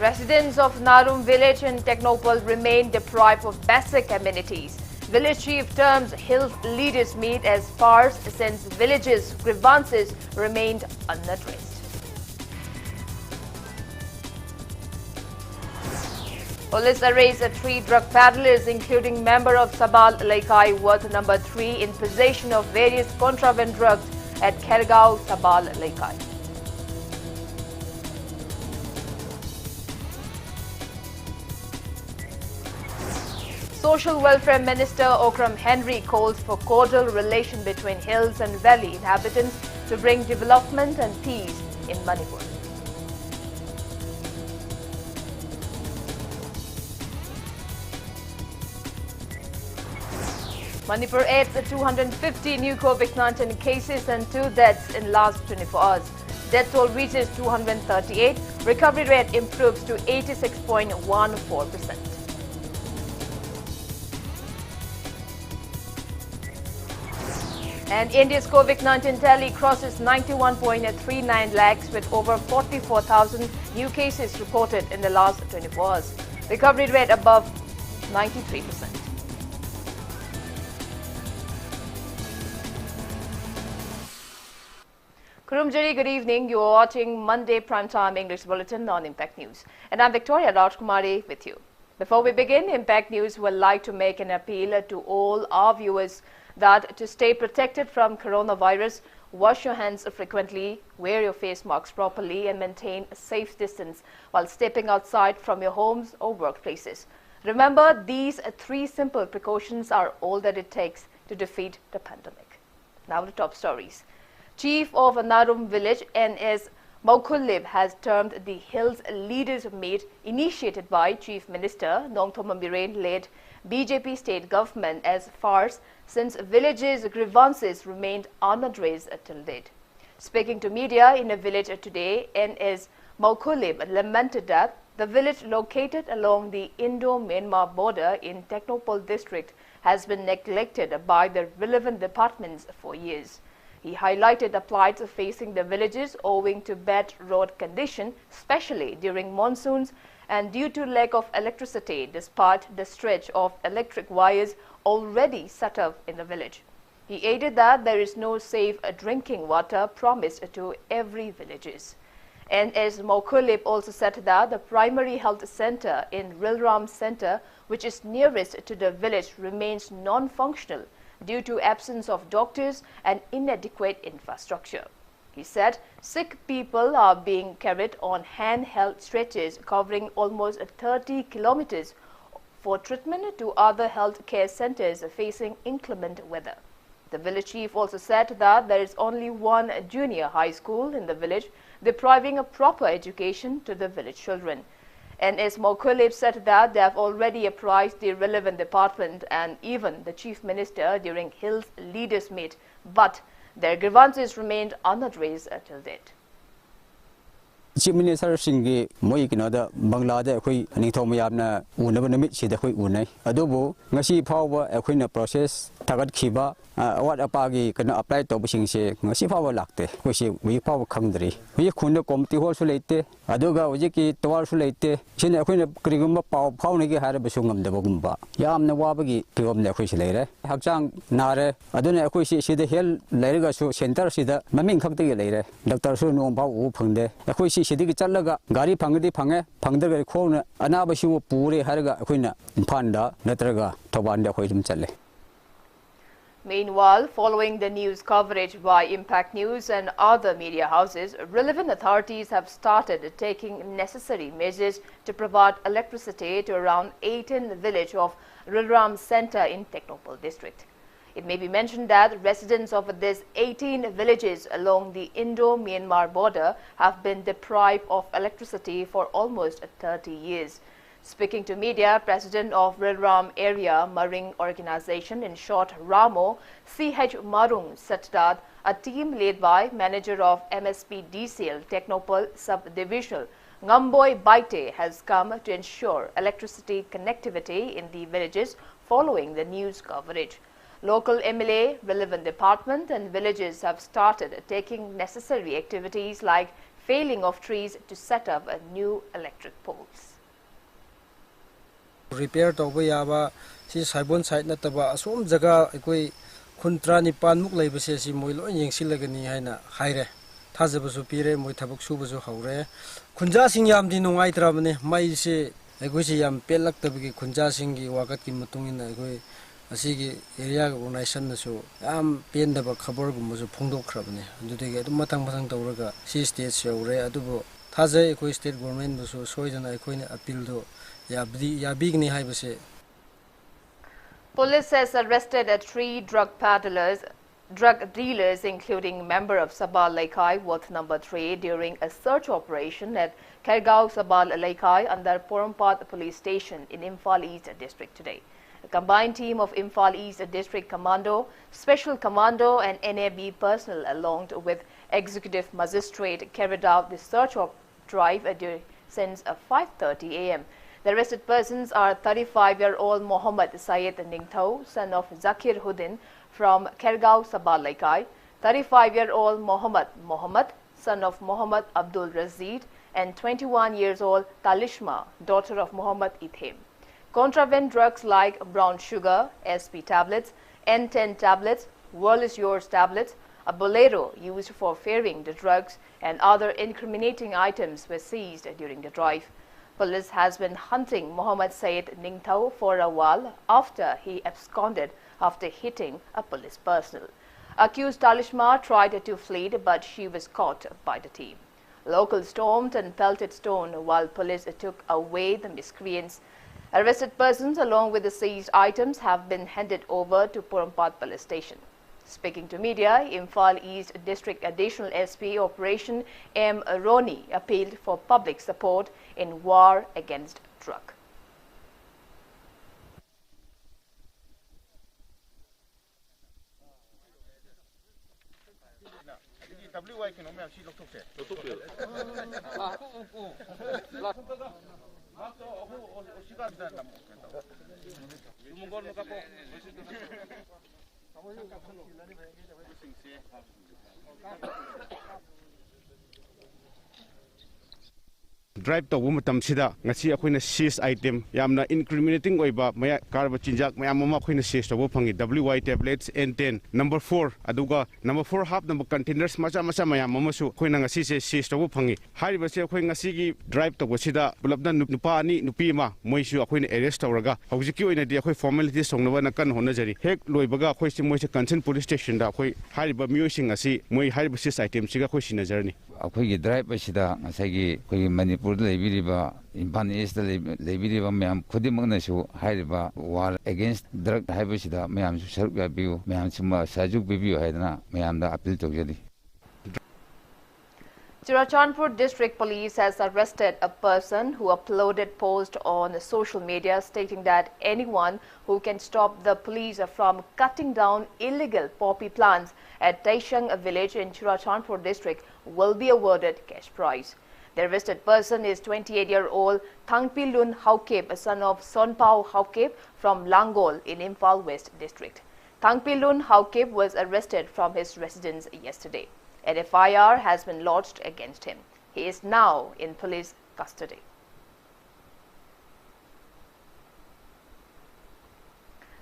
Residents of Narum village in Technopole remain deprived of basic amenities. Village chief terms Hills leaders meet as farce since villages' grievances remained unaddressed. Police arrests 3 drug peddlers, including member of Sabal Laikai, worth number 3, in possession of various contraband drugs at Khergaon, Sabal Laikai. Social Welfare Minister Okram Henry calls for cordial relation between hills and valley inhabitants to bring development and peace in Manipur. Manipur adds 250 new COVID-19 cases and 2 deaths in last 24 hours. Death toll reaches 238. Recovery rate improves to 86.14%. And India's COVID-19 tally crosses 91.39 lakhs with over 44,000 new cases reported in the last 24 hours. Recovery rate above 93%. Kurumjari, good evening. You are watching Monday Primetime English Bulletin on Impact News. And I'm Victoria RAJKUMARI with you. Before we begin, Impact News would like to make an appeal to all our viewers that to stay protected from coronavirus, wash your hands frequently, wear your face masks properly and maintain a safe distance while stepping outside from your homes or workplaces. Remember, these 3 simple precautions are all that it takes to defeat the pandemic. Now the top stories. Chief of Narum village N.S. Maukhulib has termed the Hills Leaders Meet initiated by Chief Minister Nongthom Biren-led BJP state government as farce since villages' grievances remained unaddressed till date. Speaking to media in a village today, N.S. Maukhulib lamented that the village located along the Indo-Myanmar border in Technopole district has been neglected by the relevant departments for years. He highlighted the plight facing the villages owing to bad road condition, especially during monsoons and due to lack of electricity despite the stretch of electric wires already set up in the village. He added that there is no safe drinking water promised to every villages. N.S. Maukhulib also said that the primary health center in Rilram Center, which is nearest to the village, remains non-functional due to absence of doctors and inadequate infrastructure. He said sick people are being carried on handheld stretchers covering almost 30 kilometers for treatment to other health care centers facing inclement weather. The village chief also said that there is only one junior high school in the village, depriving a proper education to the village children. N.S. Maukhulib said that they have already apprised the relevant department and even the chief minister during Hills Leaders Meet, but their grievances remained unaddressed until date. Chief Minister Singi Moikinoda Banglade Hui Nitomayabna Unabamit Sidhui Une Adobo Nasi Power Equina process Tagat Kiba what apagi can apply to Bushing Nasi Power Lacte, which we power country. We couldn't come to horse late, Adoga Ojiki Towars late, Chin Equina Krigumba Power Pawnigi had a Busungam de Bogumba. Yam Nawabagi to the fish later. Hakjang Nare Aduna Quishi see the hill Lerga Center Sida Mamin Kakti later. Dr. Suno Pau Punde, Aquisi Sidik Chalaga, Gari Pangadi Pange, Pangdaga Kona, Anabashu Puri Harga Quina, Panda, Netraga, Tobanda Hoyum Chale. Meanwhile, following the news coverage by Impact News and other media houses, relevant authorities have started taking necessary measures to provide electricity to around 18 villages of Rilram Center in Technopole district. It may be mentioned that residents of these 18 villages along the Indo-Myanmar border have been deprived of electricity for almost 30 years. Speaking to media, President of Rilram Area Marine Organization, in short RAMO, C.H. Marung, said that a team led by manager of MSP DCL Technopole Subdivisional Ngamboy Baite has come to ensure electricity connectivity in the villages following the news coverage. Local MLA, relevant department and villages have started taking necessary activities like failing of trees to set up new electric poles. Repair tawba yaba si saibon side nataba asom jaga ekoi khuntra ni panmuk leibase si moi loi yengsilagani haina haire thajabasu pire moi thabak subasu haure khunja sing yam di nungai trabane mai se ekoi si yam pelak tabigi khunja sing gi wakat ki matungina ekoi asigi area organization nasu am pendaba khabar gumsu phongdok khrabane adudege adum matang matang tawraga si stage shaure adubo thajai ekoi state government busu soidana ekoi ne appeal do yabigni haibase. Police has arrested 3 drug dealers, including member of Sabal Laikai, worth number 3, during a search operation at Khairgaon Sabal Laikai under Porompat Police Station in Imphal East District today. A combined team of Imphal East District Commando, Special Commando and NAB personnel along with Executive Magistrate carried out the search drive since 5:30 a.m. The arrested persons are 35-year-old Mohammad Syed Ningthau, son of Zakir Huddin from Khairgaon Sabal Laikai, 35-year-old Mohammad, son of Mohammad Abdul Razid, and 21 years old Talishma, daughter of Mohammad Ithem. Contraband drugs like brown sugar, SP tablets, N10 tablets, World is Yours tablets, a bolero used for ferrying the drugs, and other incriminating items were seized during the drive. Police has been hunting Mohammad Syed Ningthau for a while after he absconded after hitting a police personnel. Accused Talishma tried to flee, but she was caught by the team. Locals stormed and pelted stone while police took away the miscreants. Arrested persons along with the seized items have been handed over to Porompat Police Station. Speaking to media, Imphal East District Additional SP Operation M. Roni appealed for public support in war against drug. Drive to matam sida ngasi akoina seize item yamna incriminating oiba maya karba chinjak mayam ma akoina seize to phangi WY tablets N10 number 4 aduga number 4 half number containers macha mayam masu akoina ngasi se seize to phangi hariba se akoi ngasi gi drive to sida bulabna nupa ani nupi ma moisu akoina arrest tawraga hojiki oina di akoi formality songnaba na kan honajari hek loibaga akoi si moise consent police station da akoi hariba miyosing asi moi hariba seize item siga akoi sinajarni akoi drive asida ngasagi akoi Manipur leibiriba Imphal East leibiriba mayam khudimagnasu hariba war against drug haibasida mayam saruk yabiu mayam sima sajuk bibiu haidana mayamda appeal tawjadi. Churachandpur District Police has arrested a person who uploaded post on social media stating that anyone who can stop the police from cutting down illegal poppy plants at Taishang village in Churachandpur District will be awarded cash prize. The arrested person is 28-year-old Thangpilun Haukep, a son of Sonpao Haukep from Langol in Imphal West District. Thangpilun Haukep was arrested from his residence yesterday. An FIR has been lodged against him. He is now in police custody.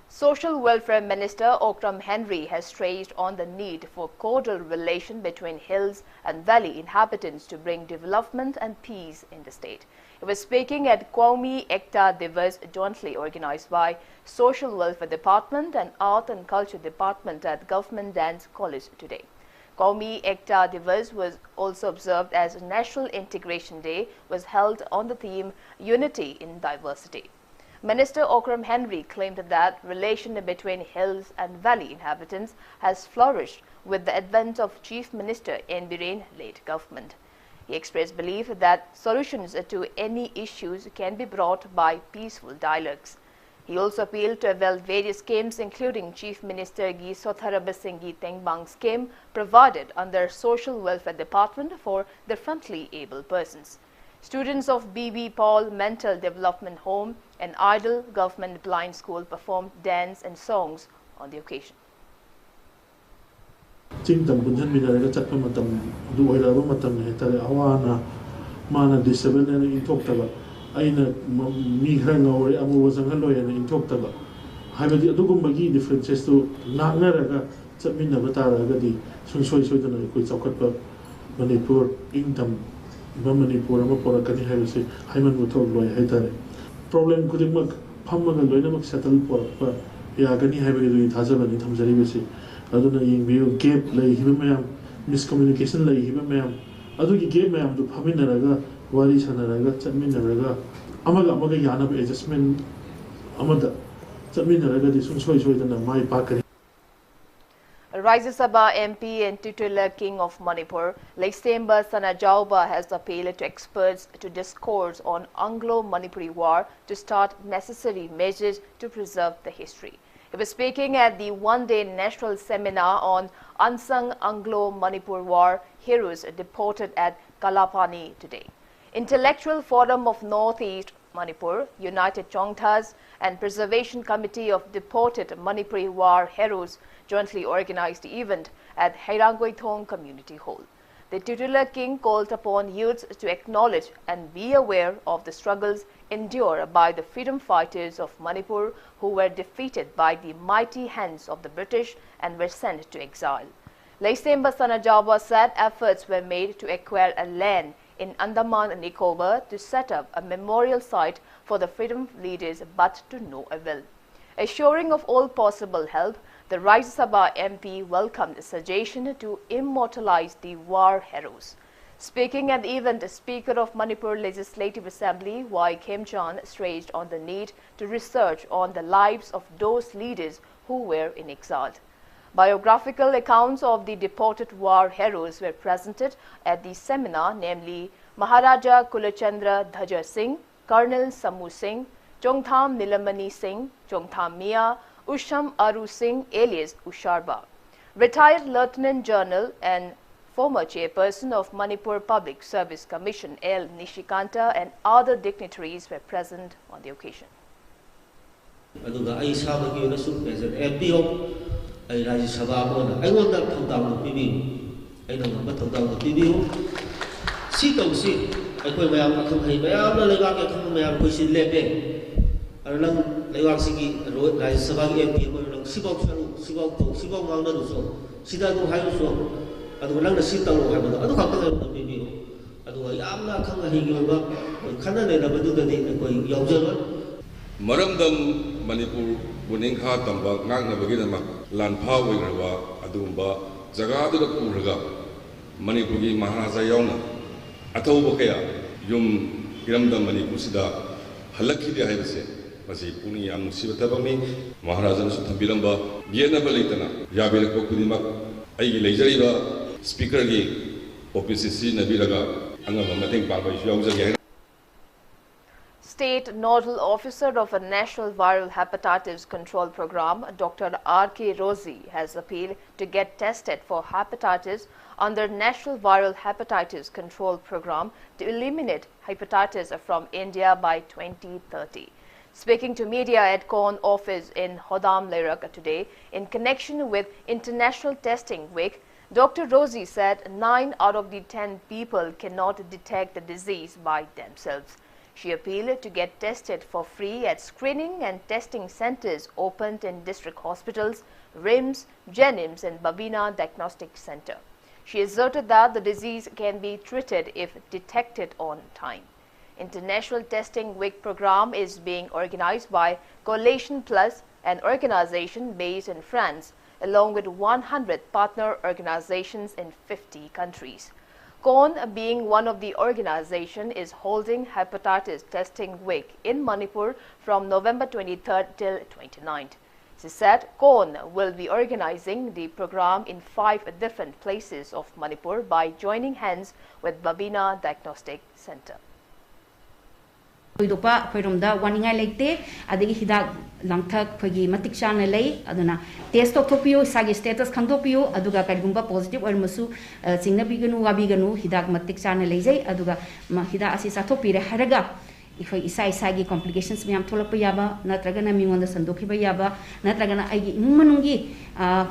Social Welfare Minister Okram Henry has stressed on the need for cordial relation between hills and valley inhabitants to bring development and peace in the state. He was speaking at Qaumi Ekta Divas jointly organized by Social Welfare Department and Art and Culture Department at Government Dance College today. Qaumi Ekta Divas was also observed as National Integration Day was held on the theme Unity in Diversity. Minister Okram Henry claimed that relation between hills and valley inhabitants has flourished with the advent of Chief Minister N. Biren-led government. He expressed belief that solutions to any issues can be brought by peaceful dialogues. He also appealed to avail various schemes including Chief Minister Gi Sotharabasingi Tengbang scheme provided under Social Welfare Department for differently able persons. Students of B.B. Paul Mental Development Home and Idle Government Blind School performed dance and songs on the occasion. ching tam bunhan mi dare chat pa matam du oira ba matam he tare awana mana disable ne in thok ta ba aina mi khra ngawre amu wasang halo ya in thok ta ba haibadi adugum bagi differences to na raga chat min na ba ta raga di sung soi soi da na koi chaukat ba Manipur ingdam ba Manipur ama pora kani haibase haiman bu thok loi hai tare problem kudik mak phamma ga loina mak settle por ba ya gani haibagi du thajaba ni thamjari bese aduna yingbiu gap lei hiba mayam miscommunication lei hiba mayam adugi gap mayam du phaminaraga wari sanaraga chatminaraga amaga yanab adjustment amada chatminaraga di sung soi dana mai pakari. Rajya Sabha MP and titular King of Manipur, Laisemba Sanajauba has appealed to experts to discourse on Anglo-Manipuri war to start necessary measures to preserve the history. He was speaking at the one-day national seminar on unsung Anglo-Manipur war heroes deported at Kalapani today. Intellectual Forum of Northeast Manipur, United Chongthas and Preservation Committee of Deported Manipuri War Heroes jointly organized the event at Hairangwaithong Community Hall. The titular king called upon youths to acknowledge and be aware of the struggles endured by the freedom fighters of Manipur who were defeated by the mighty hands of the British and were sent to exile. Laisemba Sanajauba said efforts were made to acquire a land in Andaman and Nicobar to set up a memorial site for the freedom leaders, but to no avail. Assuring of all possible help, the Rajya Sabha MP welcomed the suggestion to immortalize the war heroes. Speaking at the event, the Speaker of Manipur Legislative Assembly, Y. Khemchan, stressed on the need to research on the lives of those leaders who were in exile. Biographical accounts of the deported war heroes were presented at the seminar, namely Maharaja Kulachandra Dhajar Singh, Colonel Samu Singh, Chongtham Nilamani Singh, Chongtham Mia, Usham Aru Singh alias Usharba, retired Lieutenant General and former chairperson of Manipur Public Service Commission L. Nishikanta and other dignitaries were present on the occasion. I Rajya Sabha I want that to down the PBU. I don't know what down the PBU. See, don't see. I quit my own company. I am not like a company. I am pushing Lepe. I don't like Siki, Rajya Sabha MP, Sibok, Mount, Sida High so. I don't like the sit down. I don't have the PBU. I am not coming here. Canada, but do the name Maramdam Manipur. Buninka Tamba, Nagna Bagina, Lanpa, Wigrava, Adumba, Zagadu Puraga, Manipugi Mahazayona, Atobokea, Yum Hiramda Manipusida, Halaki de Hibase, Masi Puni and Sivatabami, Maharajan Sutabiramba, Viena Balitana, Yabel Kokudima, Agi Lejariva, Speaker Gig, OPCC Nabiraga, and Mating Papa Yawza. State Nodal Officer of a National Viral Hepatitis Control Program, Dr. R.K. Rosie, has appealed to get tested for hepatitis under National Viral Hepatitis Control Program to eliminate hepatitis from India by 2030. Speaking to media at CON office in Hodam Lerak today, in connection with International Testing Week, Dr. Rosie said 9 out of the 10 people cannot detect the disease by themselves. She appealed to get tested for free at screening and testing centers opened in district hospitals, RIMS, Jenims and Babina Diagnostic Center. She asserted that the disease can be treated if detected on time. International Testing Week program is being organized by Coalition Plus, an organization based in France, along with 100 partner organizations in 50 countries. CON, being one of the organization, is holding hepatitis testing week in Manipur from November 23rd till 29th. She said CON will be organizing the program in 5 different places of Manipur by joining hands with Babina Diagnostic Center. Dopa Perumda Waninga Lake, Adigi Hida Langtak Pagi Matik Chana Lay, Aduna, Test of Topio, Sagi status Kantopio, Aduga Kadumba positive or Musu, Singna Biganu, Wabiganu, Hidak Matik Chana Laze, Aduga Mahida Asisatopi, Haraga, इखोई इसा इसागी complications ma'am थोलक याबा नत्रगना मिंगोंदा संदोखिबा याबा नत्रगना आइगी इमुंग मनुंगी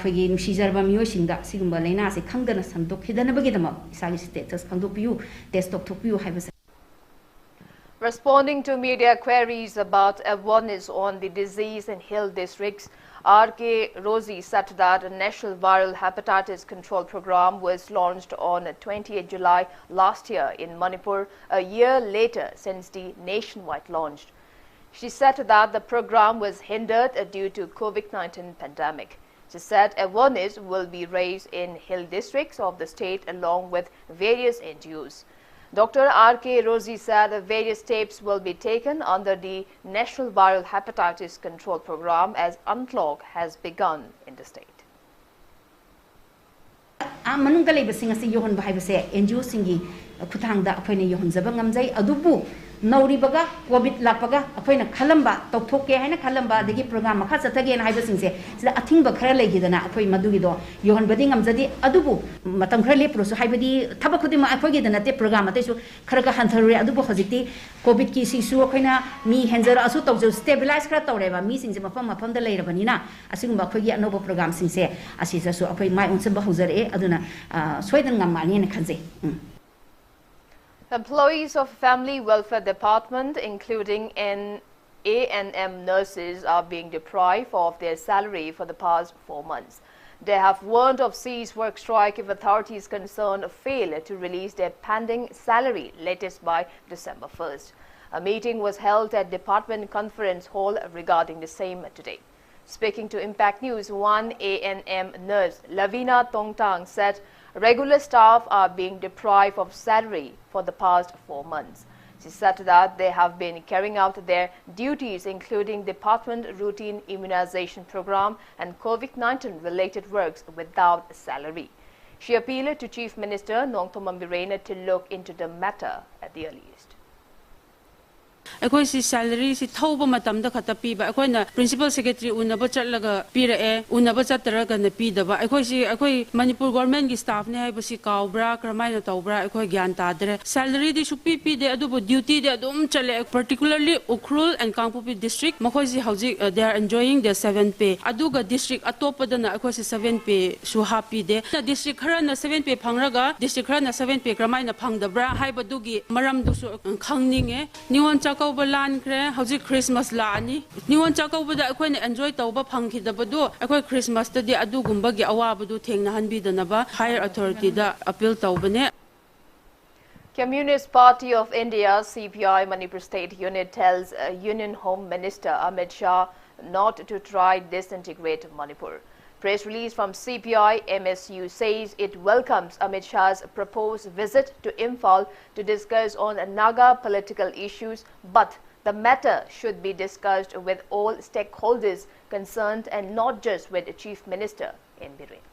फगी नुसीजरबा मियोसिंगा सिगुंबा लेना से खंगदना संदोखिदनबगिदमा इसागी status खंदोपियु test तोकथोपियु हाइबसे. Responding to media queries about awareness on the disease in hill districts, RAJKUMARI said that a national viral hepatitis control program was launched on 28 July last year in Manipur, a year later since the nationwide launch. She said that the program was hindered due to COVID-19 pandemic. She said awareness will be raised in hill districts of the state along with various NGOs. Dr. RAJKUMARI said various steps will be taken under the National Viral Hepatitis Control Program as unclog has begun in the state. Manungka leibasing asi yohon bahibase NGO singi khutangda aphoina yohon jaba ngamjai adubu नौरीबगा COVID लापगा अखोइना खलंबा तौथोके हाइना खलंबा दगी programme मखा चथगे हाइबा सिंसे सिदा अथिंग खरा लेगिदना अखोइ मदुगिदो योहन बदि ngamjadi अदुबु मतम खरा लेप्रोसु हाइबदि थबक खुदि मा अखोइगे दनाते प्रोग्राम अतेसु खरगा हंथरे अदुबु हजिति कोविड की सिसु अखोइना मी हेंजर असु तौजो स्टेबलाइज खरा तौरेबा मी सिंसे मफम मफम द लेरबनिना असिगुम अखोइगे अनोबो प्रोग्राम सिंसे असिसु अखोइ माइ उनसबा हुजरे अदुना सोइदन ngamani ne khanje. Employees of Family Welfare Department, including A&M nurses, are being deprived of their salary for the past 4 months. They have warned of cease work strike if authorities concerned fail to release their pending salary latest by December 1st. A meeting was held at Department Conference Hall regarding the same today. Speaking to Impact News, one A&M nurse, Lavina Tongtang, said regular staff are being deprived of salary for the past 4 months. She said that they have been carrying out their duties, including department routine immunization program and COVID-19 related works without salary. She appealed to Chief Minister Nongthombam Birena to look into the matter at the earliest. अखोई सी salary सी थौब मतम the खता पीबा अखोइना principal secretary उनब चलगा पीरए उनब चतरगा न पीदबा अखोई Manipur government की staff ने हाइबसी काउब्रा क्रमाइना तौब्रा अखोई ज्ञान तादरे सैलरी दि सुपी पीदे अदुबो ड्यूटी दे अदुम चले particularly Ukhrul and Kangpokpi district मखोई सी हौजिक they are enjoying their 7 pay अदुगा डिस्ट्रिक्ट अतोपदना अखोई सी 7 pay सु हापीदे डिस्ट्रिक्ट खरना 7 pay फंगरगा डिस्ट्रिक्ट खरना 7 pay क्रमाइना फंगदब्रा हाइबदुगी मरमदुसु खंगनिंगे निवन चाकौबा लानख्रे हौजिक क्रिसमस लानी निवन चाकौबदा अखोइना एन्जॉय तौबा फंगखिदबदु अखोइ क्रिसमस तदि अदुगुंबगी अवाबदु थेंगनहनबिदनबा हायर अथॉरिटी दा appeal तौबने. Communist Party of India CPI Manipur State Unit tells Union Home Minister Amit Shah not to try disintegrate Manipur. Press release from CPI MSU says it welcomes Amit Shah's proposed visit to Imphal to discuss on Naga political issues, but the matter should be discussed with all stakeholders concerned and not just with the Chief Minister in Biren.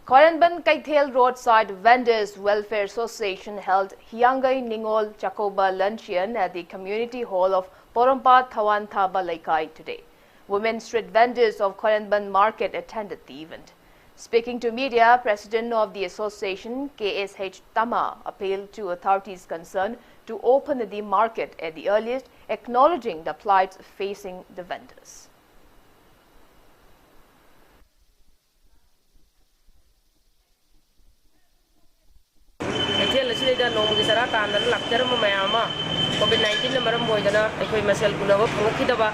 Koyanban Kaithel Roadside Vendors Welfare Association held Hiangai Ningol Chakoba luncheon at the community hall of Porompa Thawan Thaba Laikai today. Women street vendors of Koyanban Market attended the event. Speaking to media, President of the association, KSH Tama, appealed to authorities concerned to open the market at the earliest, acknowledging the plights facing the vendors. COVID-19 maram boydana ekoi masel kunaba phangkidaba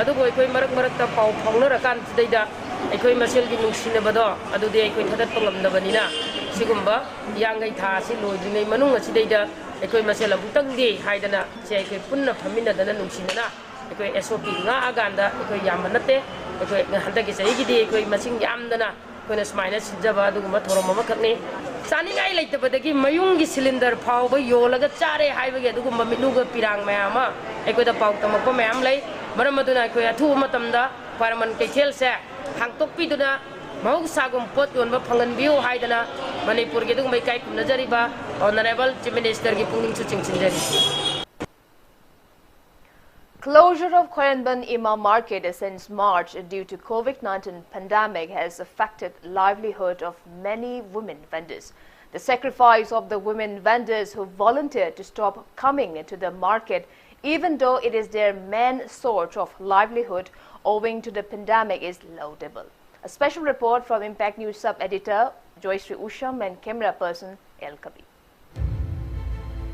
adugo ekoi marak marakta pau phaunarakan sidaida ekoi masel gi nungsinabado adudi ekoi thadat pangamdabanina sigumba yangai tha si loidringai manung asidaida ekoi masel abutang di haidana se ekoi punna phamina dana nungsinana ekoi SOP nga aganda ekoi yamanate ekoi handagi sei gi di ekoi masing yamdana koina smaina sinjaba aduguma thoroma makni Saningai laitabadagi mayungi cylinder phau ba yolaga chare haibage adugumba minuga pirang mayama ekoda pautamako mayam lai maramaduna ekoi athu matamda paraman keithel se hangtokpiduna mahusagum pot yonba phanganbiu haidana Manipur gi dugumbai kai kumnajariba honorable chief minister gi pungning chu chingchinjari. Closure of Koyanban Ima market since March due to COVID-19 pandemic has affected livelihood of many women vendors. The sacrifice of the women vendors who volunteered to stop coming into the market, even though it is their main source of livelihood owing to the pandemic, is laudable. A special report from Impact News sub-editor Joyce Usham and camera person El Kabi.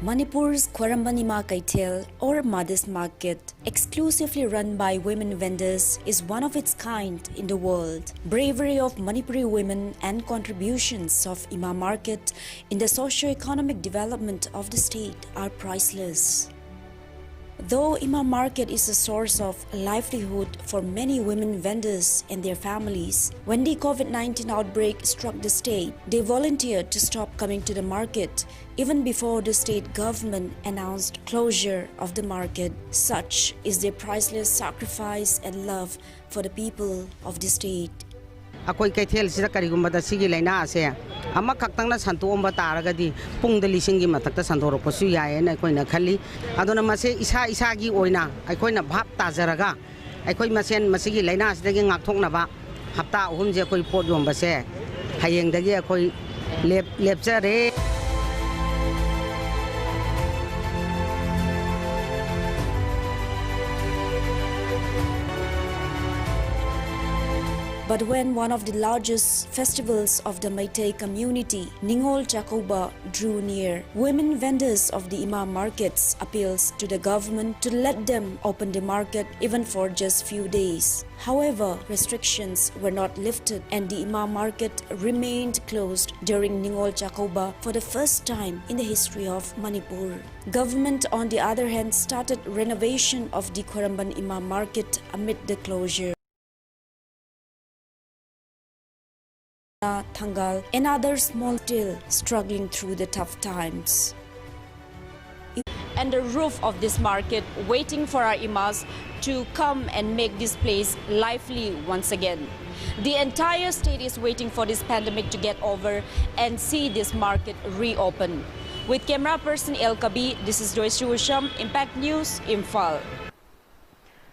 Manipur's Kwarambanima Kaitel or Mother's Market, exclusively run by women vendors, is one of its kind in the world. Bravery of Manipuri women and contributions of Ima Market in the socio-economic development of the state are priceless. Though Ima Market is a source of livelihood for many women vendors and their families, when the COVID-19 outbreak struck the state, they volunteered to stop coming to the market even before the state government announced closure of the market. Such is their priceless sacrifice and love for the people of the state. Akoi kaithel sida karigumba da sigi laina ase ama kaktangna santuomba taragadi pungda lisingi matakta santorokpasu yae na koina khali adona mase isa gi oina aikoina bhap tajaraga aikoi masen masigi laina asdagi ngakthokna ba hapta ahum je koi pot yomba se hayeng dagi akoi lepchare. But when one of the largest festivals of the Meitei community, Ningol Chakoba, drew near, women vendors of the Ima markets appeals to the government to let them open the market even for just few days. However, restrictions were not lifted and the Ima market remained closed during Ningol Chakoba for the first time in the history of Manipur. Government, on the other hand, started renovation of the Kwaramban Ima market amid the closure. Thangal and other small still struggling through the tough times. And the roof of this market waiting for our imas to come and make this place lively once again. The entire state is waiting for this pandemic to get over and see this market reopen. With camera person El Kabi, this is Joyce Usham, Impact News, Imphal.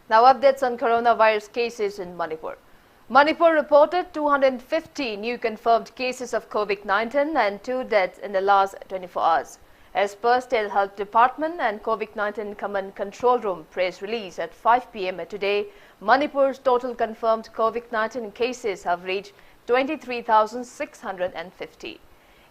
Now updates on coronavirus cases in Manipur. Manipur reported 250 new confirmed cases of COVID-19 and 2 deaths in the last 24 hours. As per State Health Department and COVID-19 Command Control Room press release at 5 p.m. today, Manipur's total confirmed COVID-19 cases have reached 23,650.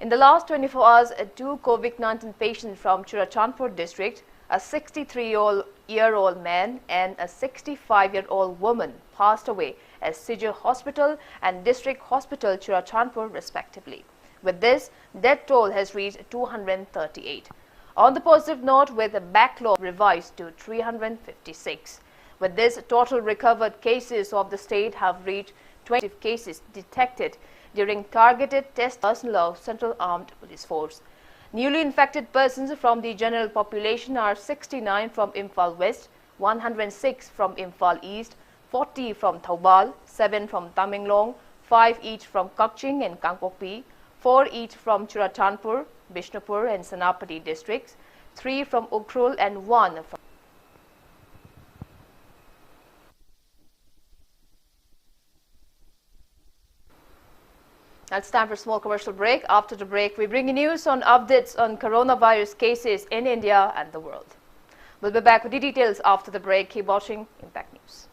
In the last 24 hours, 2 COVID-19 patients from Churachandpur district, a 63-year-old man and a 65-year-old woman passed away at Sijur Hospital and District Hospital Churachandpur respectively. With this, death toll has reached 238. On the positive note, with the backlog revised to 356. With this, total recovered cases of the state have reached 20 cases detected during targeted test personnel of Central Armed Police Force. Newly infected persons from the general population are 69 from Imphal West, 106 from Imphal East, 40 from Thoubal, 7 from Tamenglong, 5 each from Kakching and Kangpokpi, 4 each from Churachandpur, Bishnupur and Senapati districts, 3 from Ukhrul and 1 from. It's time for a small commercial break. After the break, we bring you news on updates on coronavirus cases in India and the world. We'll be back with the details after the break. Keep watching Impact News.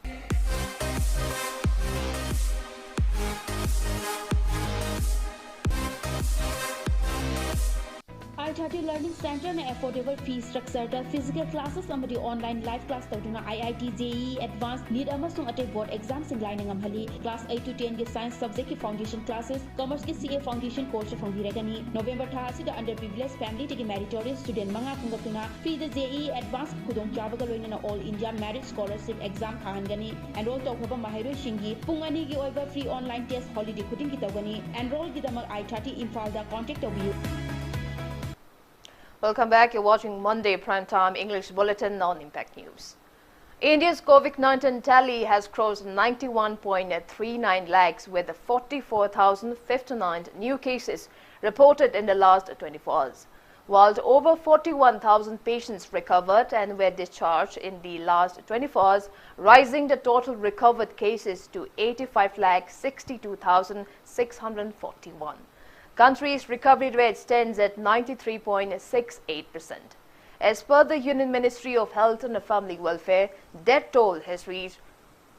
I30 Learning Center and affordable fee structure the physical classes amadi online live class tawduna IIT JEE Advanced NEET amasung ate board exam sing line ngamhali class 8 to 10 ge science subject ki foundation classes commerce ki CA foundation course from Hiragani November tha asida underprivileged family tigi meritorious student manga kungatuna fee the JEE Advanced khudong chabaga loinana all India merit scholarship exam thahangani enroll tawkhaba mahairu shingi pungani gi oiba free online test holiday khuding ki tawgani enroll gi damak I30 Imphal da contact tawiyu. Welcome back. You're watching Monday Primetime English Bulletin on Impact News. India's COVID-19 tally has crossed 91.39 lakhs with 44,059 new cases reported in the last 24 hours, while over 41,000 patients recovered and were discharged in the last 24 hours, rising the total recovered cases to 85,62,641. Country's recovery rate stands at 93.68%. As per the Union Ministry of Health and Family Welfare, death toll has reached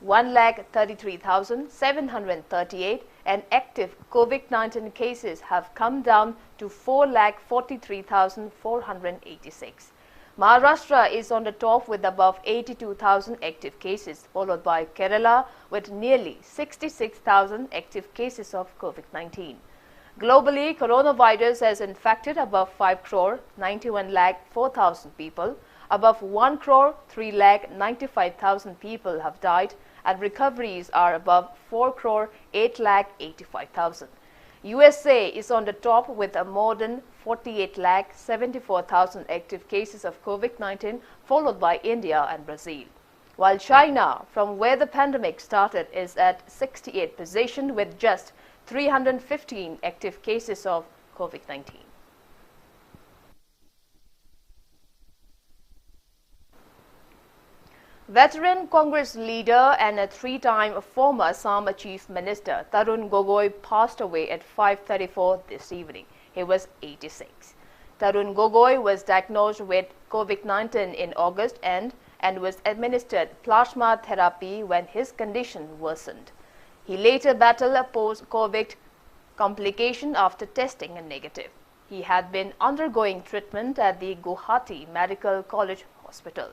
1,33,738 and active COVID-19 cases have come down to 4,43,486. Maharashtra is on the top with above 82,000 active cases, followed by Kerala with nearly 66,000 active cases of COVID-19. Globally, coronavirus has infected above 5 crore 91 lakh 4,000 people. Above 1 crore 3 lakh 95,000 people have died, and recoveries are above 4 crore 8 lakh 85,000. USA is on the top with a more than 48 lakh 74,000 active cases of COVID-19, followed by India and Brazil. While China, from where the pandemic started, is at 68th position with just 315 active cases of COVID-19. Veteran Congress leader and a three-time former Assam Chief Minister Tarun Gogoi passed away at 5:34 this evening. He was 86. Tarun Gogoi was diagnosed with COVID-19 in August and was administered plasma therapy when his condition worsened. He later battled a post-COVID complication after testing negative. He had been undergoing treatment at the Guwahati Medical College Hospital.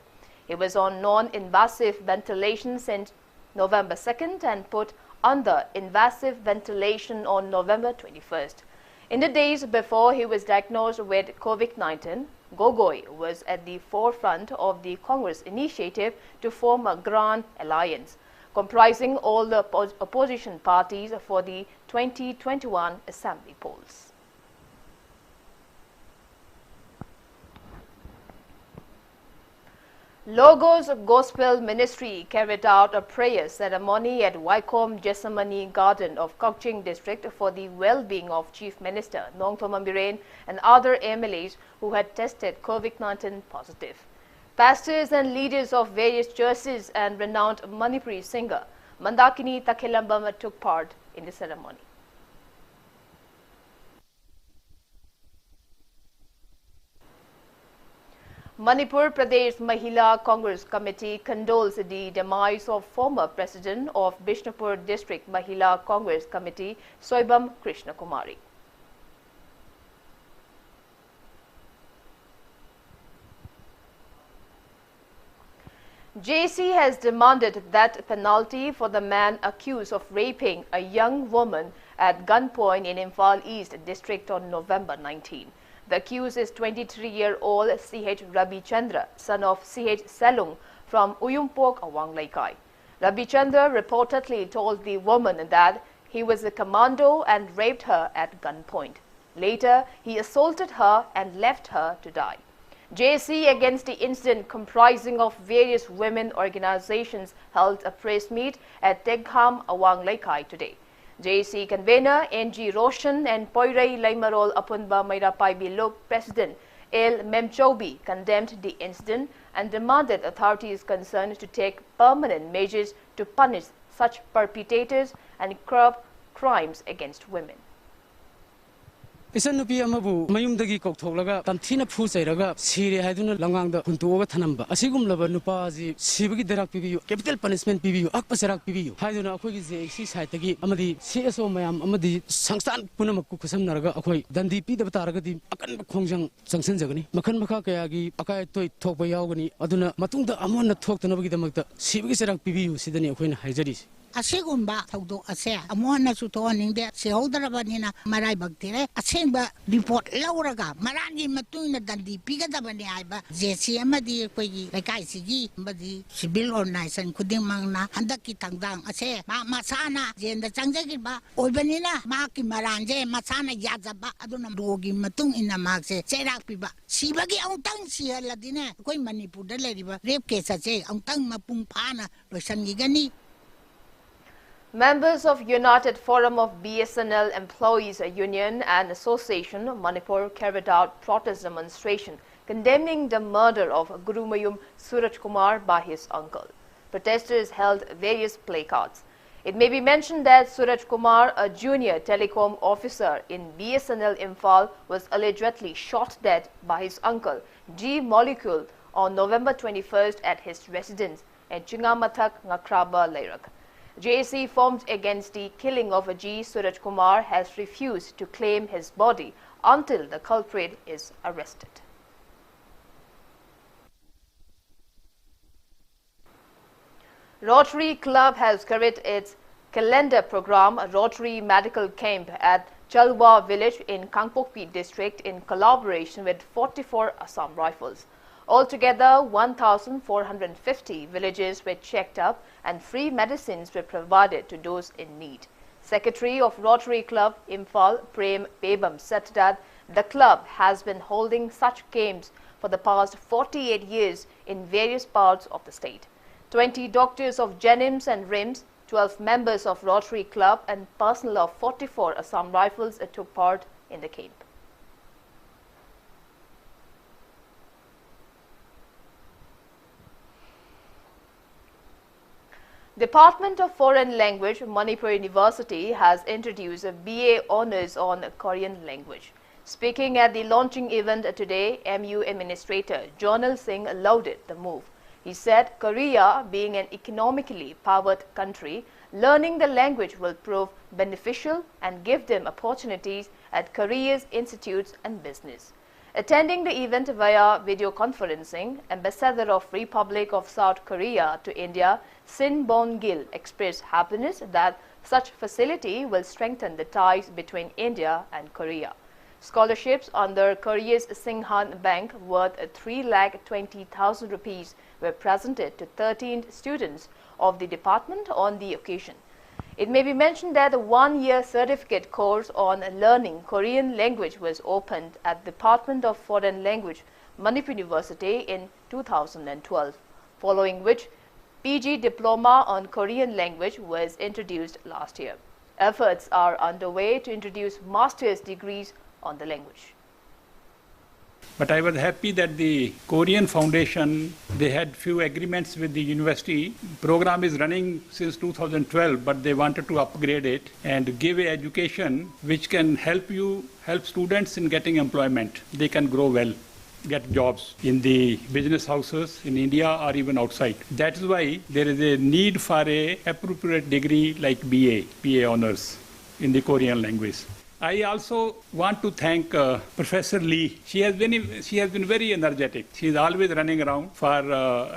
He was on non-invasive ventilation since November 2nd and put under invasive ventilation on November 21st. In the days before he was diagnosed with COVID-19, Gogoi was at the forefront of the Congress initiative to form a grand alliance, comprising all the opposition parties for the 2021 Assembly polls. Logos Gospel Ministry carried out a prayer ceremony at Waikom Jessamani Garden of Kokching District for the well-being of Chief Minister Nongthom Ambiren and other MLAs who had tested COVID-19 positive. Pastors and leaders of various churches and renowned Manipuri singer Mandakini Takhelambam took part in the ceremony. Manipur Pradesh Mahila Congress Committee condoles the demise of former President of Bishnupur District Mahila Congress Committee, Soibam Krishnakumari. JC has demanded that penalty for the man accused of raping a young woman at gunpoint in Imphal East District on November 19. The accused is 23-year-old C.H. Rabi Chandra, son of C.H. Selung from Uyumpok, Awang Laikai. Rabi Chandra reportedly told the woman that he was a commando and raped her at gunpoint. Later, he assaulted her and left her to die. JC against the incident, comprising of various women organizations, held a press meet at Tegham, Awang Laikai today. JC convener N.G. Roshan and Poirei Laimarol Apunba Mairapai Bilok President El Memchobi condemned the incident and demanded authorities concerned to take permanent measures to punish such perpetrators and curb crimes against women. Isan nupi amabu mayumdagi koktholaga tamthina phu chairaga sire haiduna langangda huntuoga thanamba asigumlaba nupaji sibagi derak pibiyu capital punishment pibiyu akpasarak pibiyu haiduna akhogi JC saitagi amadi CSO mayam amadi sangstan punamakku khusamnaraga akhoi dandi pidaba taragadi akan khongjang changsan jagani makhan makha kayagi akai toi thokba yawgani aduna matungda amonna thoktanabagi damakta sibagi sarak pibiyu sidani akhoina haijari Asigumba thaudo ase amona su to ningde se hodrabanina marai bagtire asengba report lauraga marani matuna dandi pigadabani aiba JC amadi koigi laikai sigi badi civil organization kuding mangna handaki tangdang ase ma masana jenda changjagi ba oibanina ma ki maranje masana yajaba aduna dogi matung ina magse serak piba sibagi angtang sialadine koi Manipur da leriba rape case ase angtang mapung phana loisangi gani. Members of United Forum of BSNL Employees Union and Association Manipur carried out protest demonstration condemning the murder of Gurumayum RAJKUMARI by his uncle. Protesters held various placards. It may be mentioned that RAJKUMARI, a junior telecom officer in BSNL Imphal, was allegedly shot dead by his uncle, G. Molecule, on November 21st at his residence in Chingamathak, Ngakraba, Leirak. JAC formed against the killing of G. RAJKUMARI has refused to claim his body until the culprit is arrested. Rotary Club has carried its calendar program, Rotary Medical Camp, at Chalwa village in Kangpokpi district in collaboration with 44 Assam Rifles. Altogether, 1,450 villages were checked up and free medicines were provided to those in need. Secretary of Rotary Club, Imphal, Prem Bebam, said that the club has been holding such camps for the past 48 years in various parts of the state. 20 doctors of Jenims and RIMS, 12 members of Rotary Club and personnel of 44 Assam Rifles took part in the camp. Department of Foreign Language, Manipur University has introduced a BA Honours on Korean language. Speaking at the launching event today, MU Administrator Jonal Singh lauded the move. He said Korea, being an economically powered country, learning the language will prove beneficial and give them opportunities at Korea's institutes and business. Attending the event via video conferencing, Ambassador of Republic of South Korea to India, Sin Bon Gil, expressed happiness that such facility will strengthen the ties between India and Korea. Scholarships under Korea's Singhan Bank worth 3,20,000 rupees were presented to 13 students of the department on the occasion. It may be mentioned that a one-year certificate course on learning Korean language was opened at the Department of Foreign Language, Manipur University in 2012, following which PG Diploma on Korean language was introduced last year. Efforts are underway to introduce master's degrees on the language. But I was happy that the Korean Foundation, they had few agreements with the university. Program is running since 2012, but they wanted to upgrade it and give an education which can help students in getting employment. They can grow well, get jobs in the business houses in India or even outside. That is why there is a need for a appropriate degree like BA Honours in the Korean language. I also want to thank Professor Lee. She has been very energetic. She is always running around for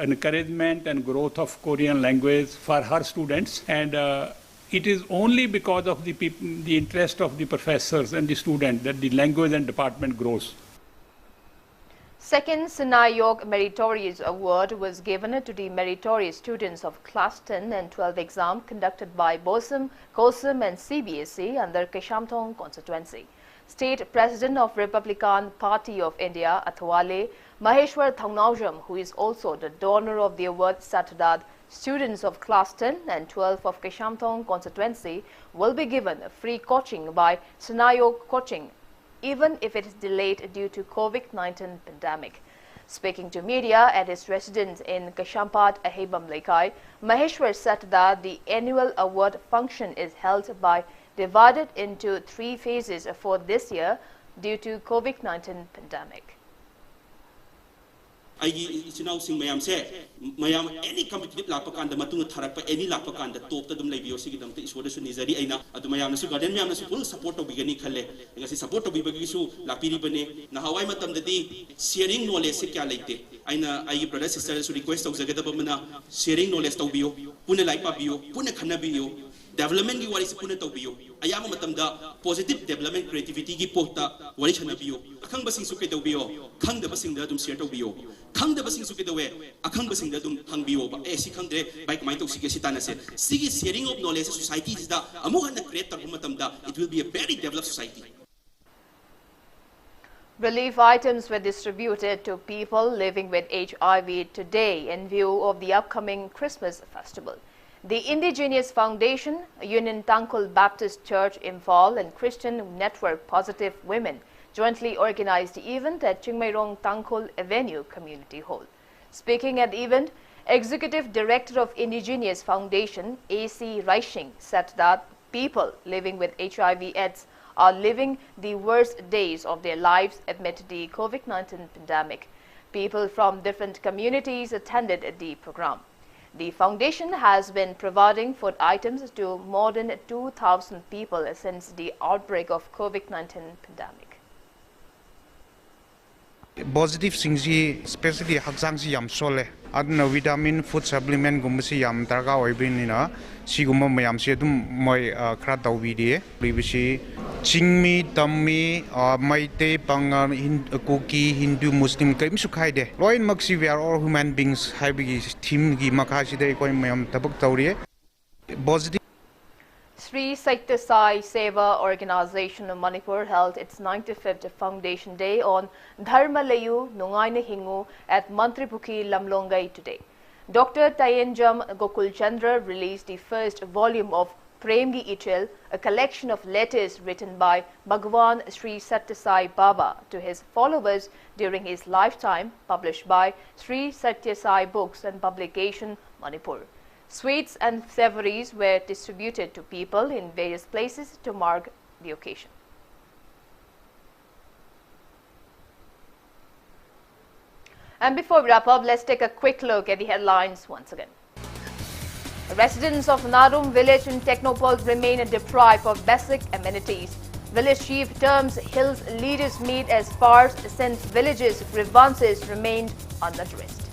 encouragement and growth of Korean language for her students. And it is only because of the interest of the professors and the students that the language and department grows. Second Sinayog Meritorious Award was given to the meritorious students of Class 10 and 12 exam conducted by BOSM, COSM and CBSE under Keshamthong constituency. State President of Republican Party of India, Athwale, Maheshwar Thangnawjam, who is also the donor of the award, said that students of Class 10 and 12 of Keshamthong constituency will be given free coaching by Sinayog Coaching, even if it is delayed due to COVID-19 pandemic. Speaking to media at his residence in Kashampat, Ahebam Lekai, Maheshwar said that the annual award function is held by divided into 3 phases for this year due to COVID-19 pandemic. Any competitive lapakan the Matuna Tarapa, any lapakan the top of them like Yosigam is what is Nizari Aina, Adumayanasu Garden Yamasu full support of Bigani Kale, and as a support of Bibagisu, Lapiri Bane, Nahawai Matam the day, sharing no less Sikalite. I brother sisters request of Zagadabamana, sharing no less Tobio, Puna Laipabio, Puna Canabio, development you are is Puna Tobio. I am Matamda, positive development creativity Gipota, Warishanabio, Akang Basing Suketobio, Kang the Basing Dadum Sertobio. Kang the Basing Suketawe, a Kang Basing Dadum Tangbio, a Sikande, by my Toxicitana said, Sigi sharing of knowledge society is that a Mohana creator Matamda, it will be a very developed society. Relief items were distributed to people living with HIV today in view of the upcoming Christmas festival. The Indigenous Foundation, Union Tangkol Baptist Church Imphal and Christian Network Positive Women jointly organized the event at Chingmairong Tangkol Avenue Community Hall. Speaking at the event, Executive Director of Indigenous Foundation, A.C. Raishing, said that people living with HIV/AIDS are living the worst days of their lives amid the COVID-19 pandemic. People from different communities attended the program. The foundation has been providing food items to more than 2,000 people since the outbreak of COVID-19 pandemic. Positive singsi especially hakjangsi yam sole adna vitamin food supplement gumsi yam targa oibinina siguma mayam se dum moi khra tawbidi pribisi chingmi tammi maite panga kuki hindu muslim kaim su khaide loin maksi we are all human beings haibigi theme gi makasi dei koi mayam tabak tawri positive Sri Satya Sai Seva Organization of Manipur held its 95th Foundation Day on Dharmalayu Nungaina Hingu at Mantripukhi Lamlongai today. Dr. Tayenjam Gokul Chandra released the first volume of Premgi Ichil, a collection of letters written by Bhagwan Sri Satya Sai Baba to his followers during his lifetime, published by Sri Satya Sai Books and Publication, Manipur. Sweets and savories were distributed to people in various places to mark the occasion. And before we wrap up, let's take a quick look at the headlines once again. Residents of Narum village in Technopole remain deprived of basic amenities. Village chief terms Hills leaders meet as sparse since villages' grievances remained unaddressed.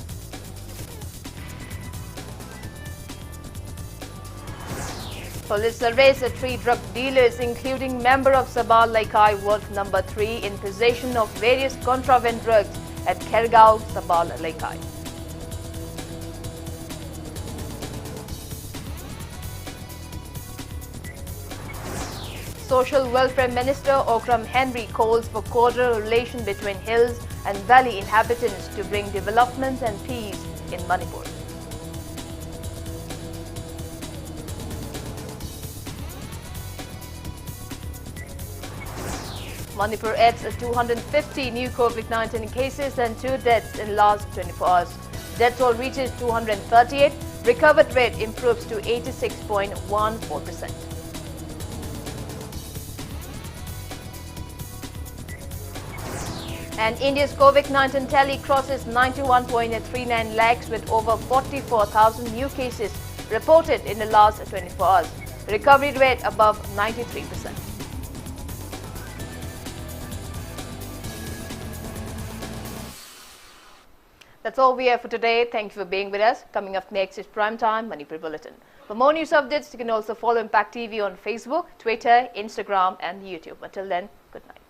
Police arrest 3 drug dealers, including member of Sabal Laikai Ward number 3, in possession of various contraband drugs at Khergaon, Sabal Laikai. Social Welfare Minister Okram Henry calls for cordial relation between hills and valley inhabitants to bring development and peace in Manipur. Manipur adds 250 new COVID-19 cases and 2 deaths in last 24 hours. Death toll reaches 238. Recovered rate improves to 86.14%. And India's COVID-19 tally crosses 91.39 lakhs with over 44,000 new cases reported in the last 24 hours. Recovery rate above 93%. That's all we have for today. Thank you for being with us. Coming up next is Primetime Manipur Bulletin. For more news updates, you can also follow Impact TV on Facebook, Twitter, Instagram and YouTube. Until then, good night.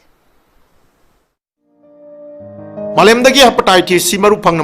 Malemdagi hepatitis C maru phangna